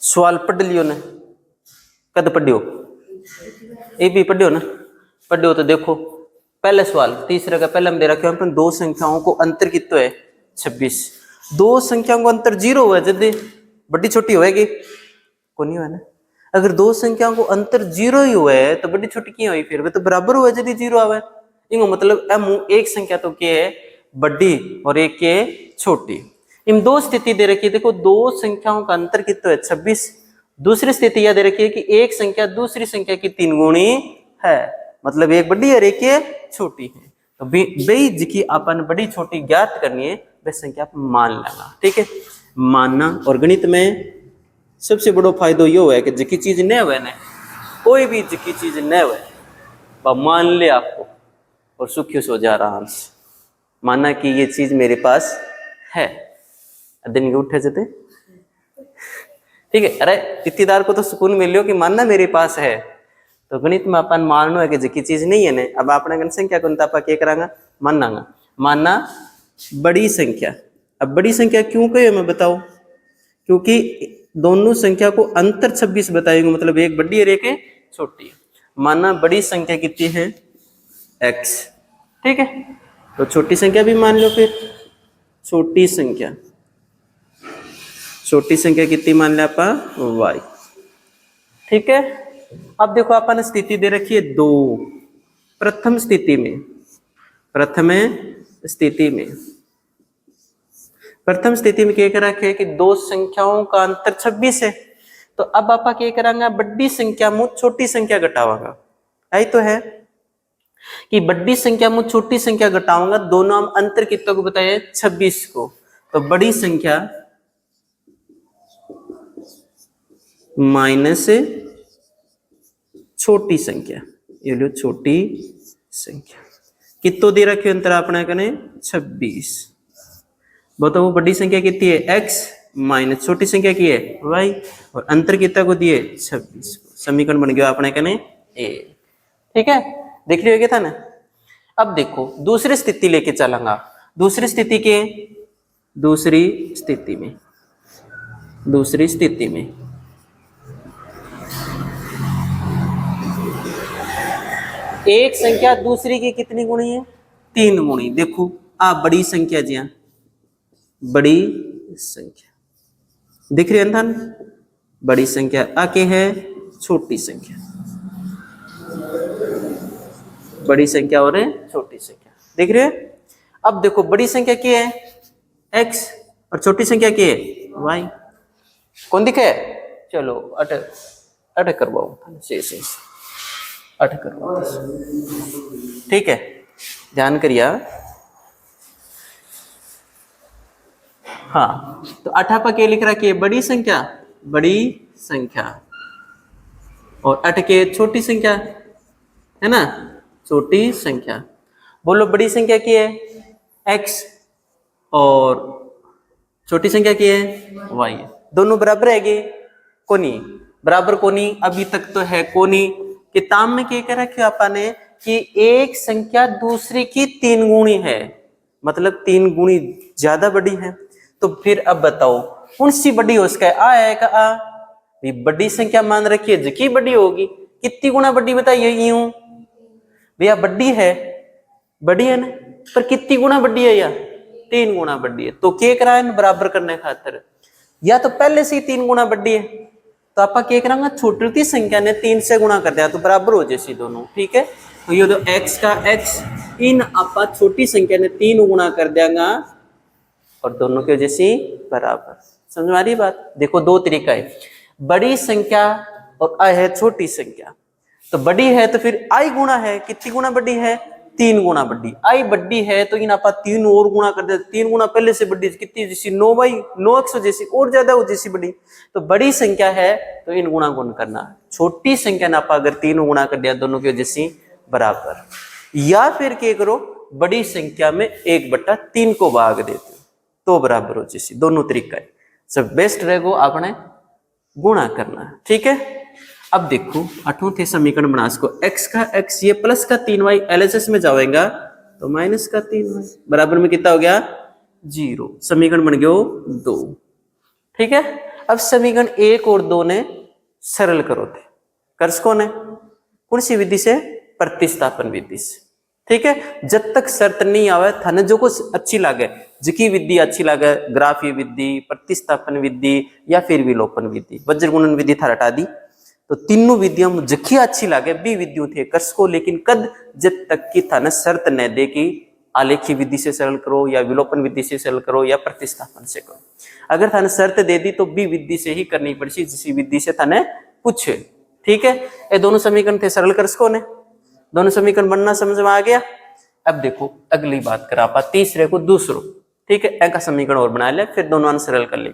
सवाल पढ़ लियो ने, कद पढ़ियो, ये भी पढ़ियो ना, पढ़ियो तो देखो पहले सवाल तीसरे का पहले हम दे रखे हैं दो संख्याओं को अंतर कितना है 26। दो संख्याओं को अंतर 0 हुआ जल्दी बड़ी छोटी होएगी को नहीं हुआ ना। अगर दो संख्याओं को अंतर 0 ही हुआ है तो बड़ी छोटी क्यों हुई, फिर वे तो बराबर हुआ यदि 0 आवे। इनको मतलब एम एक संख्या तो क्या है बड़ी और एक के छोटी। इन दो स्थिति दे रखी है, देखो दो संख्याओं का अंतर कितना है 26। दूसरी स्थिति यह दे रखी है कि एक संख्या दूसरी संख्या की 3 गुणी है, मतलब एक बड़ी और एक के छोटी है। तो भाई जिकी अपन बड़ी छोटी ज्ञात करनी है वह संख्या आप मान लेना, ठीक है मानना। और गणित में सबसे बड़ो फायदा यो है कि जिकी चीज न हुए ना, कोई भी जिकी चीज न हुए वह मान ले आपको और सुखी सो जा आराम से, माना कि ये चीज मेरे पास है, दिन के उठे जाते ठीक है। अरे इत्तीदार को तो सुकून मिलियो कि मानना मेरे पास है। तो गणित में अपन मानना है कि जिकी चीज नहीं है ना, अब आपने गण संख्या को आप क्या करांगा मानना, मानना बड़ी संख्या। अब बड़ी संख्या क्यों कहे मैं बताओ, क्योंकि दोनों संख्या को अंतर 26 बताएंगे, मतलब एक बड़ी और एक छोटी। माना बड़ी संख्या कितनी है x, ठीक है, तो छोटी संख्या भी मान लो फिर छोटी संख्या, छोटी संख्या कितनी मान लिया आपा y, ठीक है। अब देखो अपन स्थिति दे रखी है 2। प्रथम स्थिति में, प्रथम स्थिति में, प्रथम स्थिति में क्या करा है कि दो संख्याओं का अंतर 26 है। तो अब आपा क्या करांगा बड़ी संख्या मुझ छोटी संख्या घटावांगा, यही तो है कि बड़ी संख्या मुझ छोटी संख्या घटाऊंगा, दोनों हम अंतर कितने को बताए 26 को। तो बड़ी संख्या माइनस छोटी संख्या, ये लो छोटी संख्या कितो दे रखे अंतर अपने कने 26। बताओ वो बड़ी संख्या कितनी है x माइनस छोटी संख्या की है y, और अंतर कितना को दिए 26 को। समीकरण बन गया अपने कने a, ठीक है देख लियो क्या था ना। अब देखो दूसरी स्थिति लेके चलांगा, दूसरी स्थिति के दूसरी स्थिति में, दूसरी स्थिति में एक संख्या दूसरी की कितनी गुणी है 3 गुणी। देखो आ बड़ी संख्या जी, बड़ी संख्या दिख रही है अंधन, बड़ी संख्या आके है छोटी संख्या, बड़ी संख्या और छोटी संख्या देख रहे हैं। अब देखो बड़ी संख्या क्या है x और छोटी संख्या क्या है y, कौन दिखे चलो अट करवाओ से अट करवाओ, ठीक है ध्यान करिया। हाँ तो अठा पर क्या लिख रहा है बड़ी संख्या, बड़ी संख्या, और अठ के छोटी संख्या है ना, छोटी संख्या। बोलो बड़ी संख्या की है x और छोटी संख्या की है y, दोनों बराबर है कोनी, बराबर कोनी अभी तक तो है कोनी। किताब में क्या कर रखे आपा ने कि एक संख्या दूसरी की 3 गुणी है, मतलब 3 गुणी ज्यादा बड़ी है। तो फिर अब बताओ कौन सी बड़ी हो उसका आ है का आ, बड़ी संख्या मान रखी है जिकी बड़ी होगी, कितनी गुना बड़ी बताइए यूं भैया बड़ी है, बड़ी है ना, पर कितनी गुना बड़ी है या 3 गुना बड़ी है। तो क्या करा है बराबर करने खातिर, या तो पहले से ही 3 गुना बड़ी है तो आपा क्या करांगा छोटी संख्या ने 3 से गुणा कर दिया तो बराबर हो जैसी दोनों, ठीक है। तो ये तो x का x इन आपा छोटी संख्या ने 3 गुणा कर देगा और दोनों की वजह से बराबर। समझ में आ रही बात। देखो दो तरीका है, बड़ी संख्या और a है छोटी संख्या। तो बड़ी है तो फिर i गुणा है, कितनी गुणा बड़ी है 3 गुणा बड़ी। i बड़ी है तो इन आपा 3 और गुणा कर दे, 3 गुणा पहले से बड़ी कितनी जैसी 9x जैसी और ज्यादा हो जैसी बड़ी। तो बड़ी संख्या है तो इन गुणा गुण करना, छोटी संख्या ना आपा अगर 3 गुणा कर दिया दोनों की वजह से बराबर। या फिर क्या करो बड़ी संख्या में 1/3 को भाग देते तो बराबर हो जैसी, दोनों तरीका है। सब बेस्ट रहेगो आपने गुणा करना, ठीक है। अब देखो अठों थे समीकरण बना इसको, x का x ये प्लस का 3y LHS में जाएगा तो माइनस का 3y बराबर में कितना हो गया 0। समीकरण बन गया 2, ठीक है। अब समीकरण 1 और 2 ने सरल करो थे, कर्स कौन है, कौन सी विधि से, प्रतिस्थापन विधि से। ठीक है, जब तक शर्त नहीं आवे थाने जो कुछ अच्छी लागे, जिकी विधि अच्छी लागे, ग्राफीय विधि, प्रतिस्थापन विधि या फिर विलोपन विधि, वज्र गुणन विधि थार हटा दी, तो तीनों विधियां जखी अच्छी लागे बी विधियों थे कर्स को, लेकिन कद जब तक की थाने शर्त न दे कि आलेखी विधि से सरल करो या विलोपन विधि से सरल करो या प्रतिस्थापन से करो। अगर थाने शर्त दे दी तो बी विधि से ही करनी पड़ती, जिस विधि से थाने पूछे। ठीक है, ये दोनों समीकरण थे सरल कर्स को ने, दोनों समीकरण बनना समझ में आ गया। अब देखो अगली बात करा पा तीसरे को दूसरो। ठीक है, एक समीकरण और बना ले, फिर दोनों अंश सरल कर ले।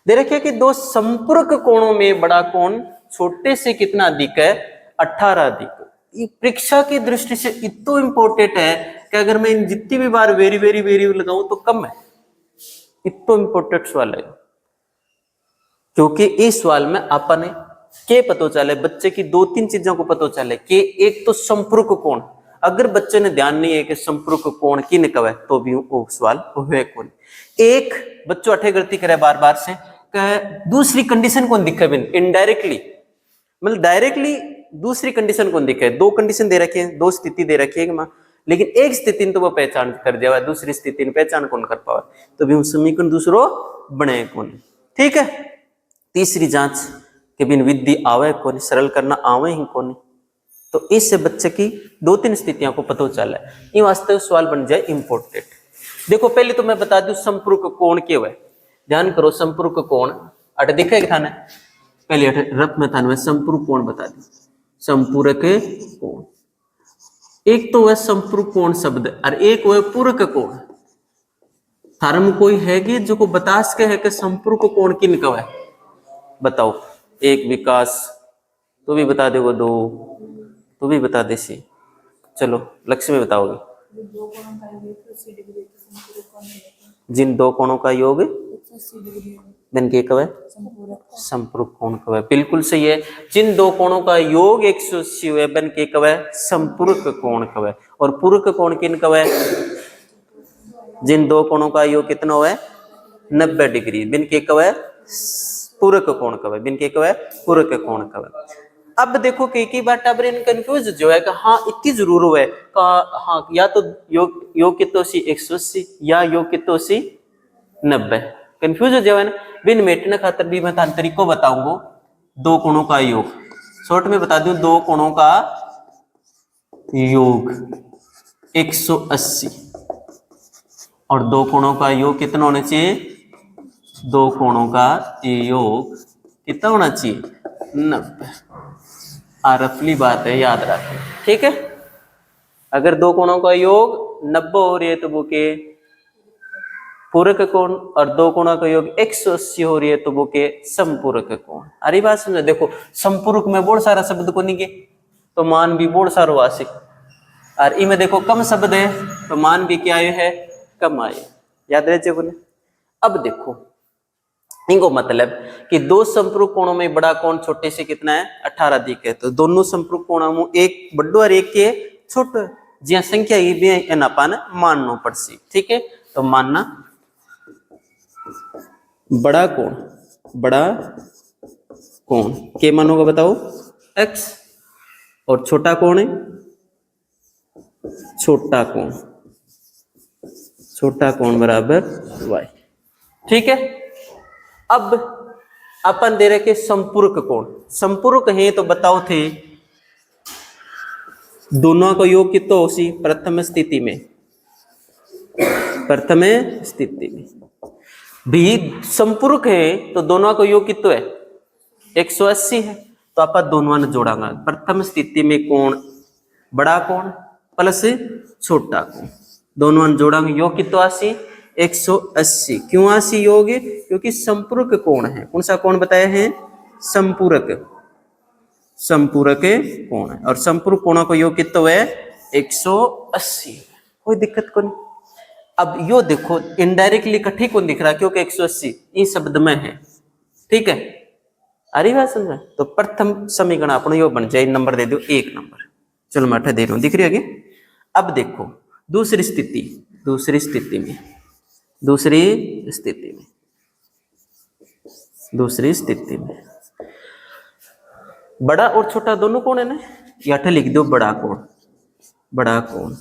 दे रखिए कि दो संपर्क कोणों में बड़ा कोण छोटे से कितना अधिक है, 18 अधिक। ये परीक्षा की दृष्टि से इतना इंपॉर्टेंट है कि अगर मैं इन जितनी भी बार वेरी वेरी वेरी लगाऊं तो कम है, इतना इंपॉर्टेंट सवाल है। क्योंकि इस सवाल में आपने के पता चले, बच्चे की 2-3 चीजों को पता चले कि एक तो संपर्क कोण, अगर बच्चे ने ध्यान नहीं है कि संपर्क कोण किन कवे तो भी वो सवाल हुए कौन। एक बच्चों अठे गलती करे बार बार से, दूसरी कंडीशन कौन दिखे बिन इनडायरेक्टली, मतलब डायरेक्टली दूसरी कंडीशन कौन दिखे। दो कंडीशन दे रखी है, दो स्थिति दे रखी है, लेकिन एक स्थिति तो वो पहचान कर दिया, दूसरी स्थिति पहचान कौन कर पावा, तो भी समीकरण दूसरो बने कौन। ठीक है, तीसरी जांच कि बिन विधि आवे कौन, सरल करना आवे ही कौन, तो इससे बच्चे की 2-3 स्थितियों को पता चला है, ये वास्तव सवाल बन जाए इंपोर्टेंट। देखो पहले तो मैं बता दूं संपर्क कोण क्या है, ध्यान करो। संपर्क कोण अट दिखेगा थाने, पहले अट रफ में थाने संपर्क कोण बता दी। संपूरक कोण, एक तो वह संपूरक कोण शब्द और एक वह पूरक कोण। धर्म कोई है कि जो को बता सके है कि संपूरक कोण किन का है, बताओ। एक विकास तो भी बता देगा, दो तो भी बता दे सी, चलो लक्ष्य में बताओगे। जिन दो कोणों का योग बन के कवे संपूरक कोण कवे, बिल्कुल सही है। जिन दो कोणों का योग 180 हुए बन के कवे संपूरक कोण कवे। और पूरक कोण किन कवे, जिन दो कोणों का योग कितना हुआ 90 डिग्री बिन के कवे पूरक कोण कवे, बिन के कवे पूरक कोण कवे। अब देखो कई बार टाबर कंफ्यूज जो है कि हाँ इतनी जरूर हुआ है का, हाँ या तो योग कितो सी 180 या योग कितो सी 90, कंफ्यूज हो जाए ना। बिन मेटने खातर भी मैं तरीको बताऊंगा। दो कोणों का योग, शॉर्ट में बता दूं, दो कोणों का योग 180 और दो कोणों का योग कितना होना चाहिए, दो कोणों का योग कितना होना चाहिए 90। रफली बात है, याद रखें। ठीक है, अगर दो कोणों का योग 90 हो रही है तो वो के पूरक कोण, और दो कोणों का योग 180 हो रही है तो वो के संपूरक कोण। अरे बात समझो, देखो संपूरक में बहुत सारा शब्द को नहीं के तो मान भी बहुत सारो वासी, और इनमें देखो कम शब्द है तो मान भी क्या आयु है, कम आयु, याद रहे बोले। अब देखो इनको मतलब कि दो संपूरक कोणों में बड़ा कोण छोटे से कितना है 18 अधिक है, तो दोनों संपूरक कोणों में एक बड़ो और एक के छोटो, जी संख्या ये भी है अपन मानना पड़सी। ठीक है, तो मानना बड़ा कोण के मानोगा बताओ x, और छोटा कोण है छोटा कोण बराबर y। ठीक है, अब अपन दे रखे संपूरक कोण। संपूरक है तो बताओ थे दोनों का योग कितना हो सी प्रथम स्थिति में भी संपूरक है तो दोनों का योग कितना है 180 है, तो आप दोनों ने जोड़ांगा। प्रथम स्थिति में कोण बड़ा कोण प्लस छोटा कोण, दोनों ने जोड़ांगे, योग कितना 80 180। क्यों 80 योग, क्योंकि संपूरक कोण है। कौन सा कोण बताया है, संपूरक कोण है, और संपूरक कोणों का योग कितना है 180, कोई दिक्कत को नहीं। अब यो देखो इनडायरेक्टली इकट्ठी कौन दिख रहा, क्योंकि 180 इस शब्द में है। ठीक है, अरे बात समझ, तो प्रथम समीकरण अपना यो बन जाए, नंबर दे दो 1 नंबर। चलो मैं 8 दे रहा हूं, दिख रही है आगे। अब देखो दूसरी स्थिति में दूसरी स्थिति में। बड़ा और छोटा दोनों कोण है ना, ये 8 लिख दो बड़ा कोण, बड़ा कोण,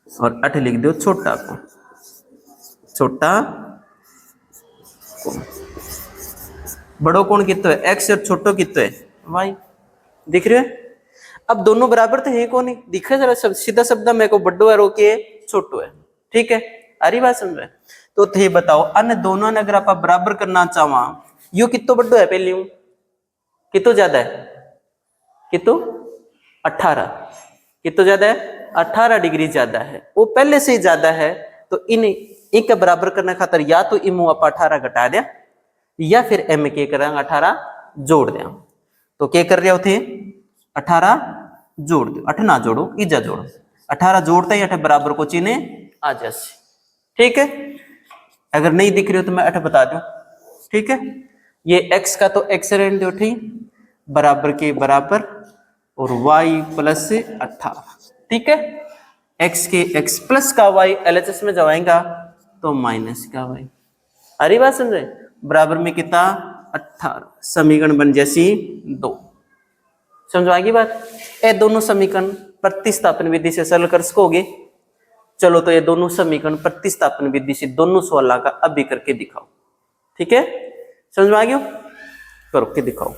और 8 लिख दो छोटा कोण, छोटा कोण। बड़ो कोण कितो है एक्स और छोटो कितो है वाई, दिख रहे है। अब दोनों बराबर तो है कौन, दिखे जरा सीधा शब्द मेरे को बड़ो है रोके छोटो है, ठीक है, आ रही बात समझ में। तो थे बताओ अन्य दोनों ने अगर आप बराबर करना चाहवा, यू कितो बड़ो है पहले, यू कितो ज्यादा है, कितो 18, कितो ज्यादा है 18 डिग्री ज्यादा है, वो पहले से ही ज्यादा है। तो इन एक बराबर करने खातर या तो इमू आप 18 घटा दिया या फिर एम के करेंगे 18 जोड़ दिया। तो क्या कर रहे हो थे 18 जोड़ दो, 8 ना जोड़ो इजा जोड़ो, 18 जोड़ते ही 8 बराबर को चिन्ह आ जाए, ठीक है। अगर नहीं दिख रही हो तो मैं 8 बता दूं, ठीक है। ये x का तो x रहने दो, ठीक, बराबर के बराबर और y प्लस 18, ठीक है। x के x प्लस का y LHS में जाएगा तो माइनस का y, अरे बात समझे, बराबर में कितना 18, समीकरण बन जैसी 2, समझ आएगी बात। ये दोनों समीकरण प्रतिस्थापन विधि से सरल कर सकोगे। चलो तो ये दोनों समीकरण प्रतिस्थापन विधि से दोनों सवालों का अभी करके दिखाओ, ठीक है, समझ में आ गया, करो के दिखाओ।